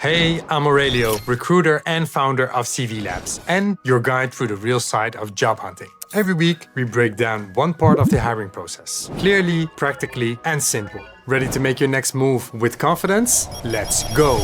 Hey, I'm Aurelio, recruiter and founder of CV Labs, and your guide through the real side of job hunting. Every week, we break down one part of the hiring process, clearly, practically, and simple. Ready to make your next move with confidence? Let's go!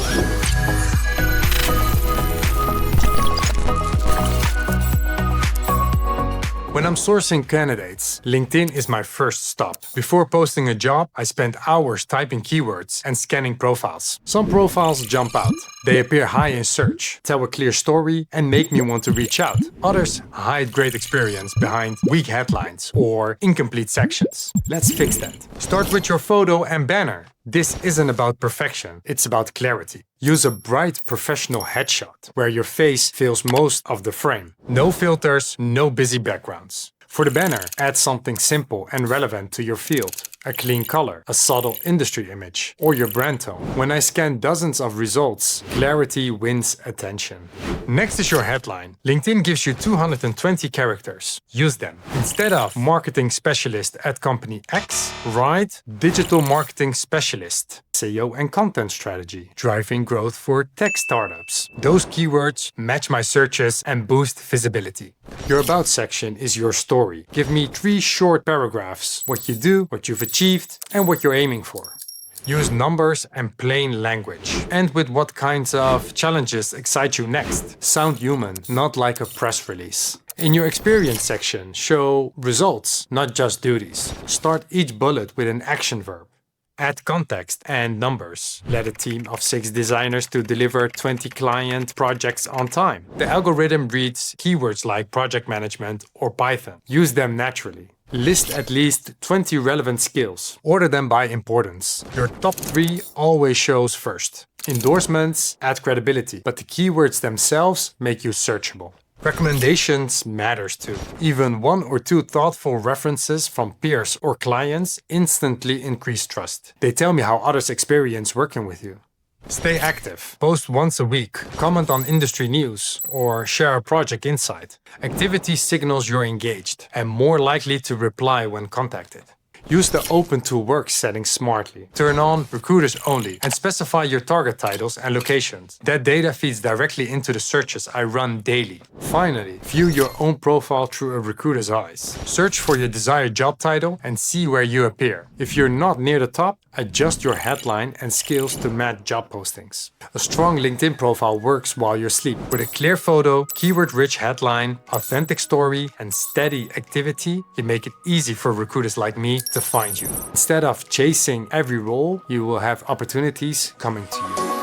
When I'm sourcing candidates, LinkedIn is my first stop. Before posting a job, I spend hours typing keywords and scanning profiles. Some profiles jump out. They appear high in search, tell a clear story, and make me want to reach out. Others hide great experience behind weak headlines or incomplete sections. Let's fix that. Start with your photo and banner. This isn't about perfection, it's about clarity. Use a bright professional headshot where your face fills most of the frame. No filters, no busy backgrounds. For the banner, add something simple and relevant to your field. A clean color, a subtle industry image, or your brand tone. When I scan dozens of results, clarity wins attention. Next is your headline. LinkedIn gives you 220 characters. Use them. Instead of marketing specialist at company X, write digital marketing specialist, SEO and content strategy, driving growth for tech startups. Those keywords match my searches and boost visibility. Your about section is your story. Give me 3 short paragraphs. What you do, what you've achieved, and what you're aiming for. Use numbers and plain language. And with what kinds of challenges excite you next. Sound human, not like a press release. In your experience section, show results, not just duties. Start each bullet with an action verb. Add context and numbers. Let a team of 6 designers to deliver 20 client projects on time. The algorithm reads keywords like project management or Python. Use them naturally. List at least 20 relevant skills. Order them by importance. Your top 3 always shows first. Endorsements add credibility, but the keywords themselves make you searchable. Recommendations matters too. Even 1 or 2 thoughtful references from peers or clients instantly increase trust. They tell me how others experience working with you. Stay active. Post once a week, comment on industry news, or share a project insight. Activity signals you're engaged and more likely to reply when contacted. Use the Open to Work setting smartly. Turn on Recruiters Only and specify your target titles and locations. That data feeds directly into the searches I run daily. Finally, view your own profile through a recruiter's eyes. Search for your desired job title and see where you appear. If you're not near the top, adjust your headline and skills to match job postings. A strong LinkedIn profile works while you're asleep. With a clear photo, keyword-rich headline, authentic story, and steady activity, you make it easy for recruiters like me to find you. Instead of chasing every role, you will have opportunities coming to you.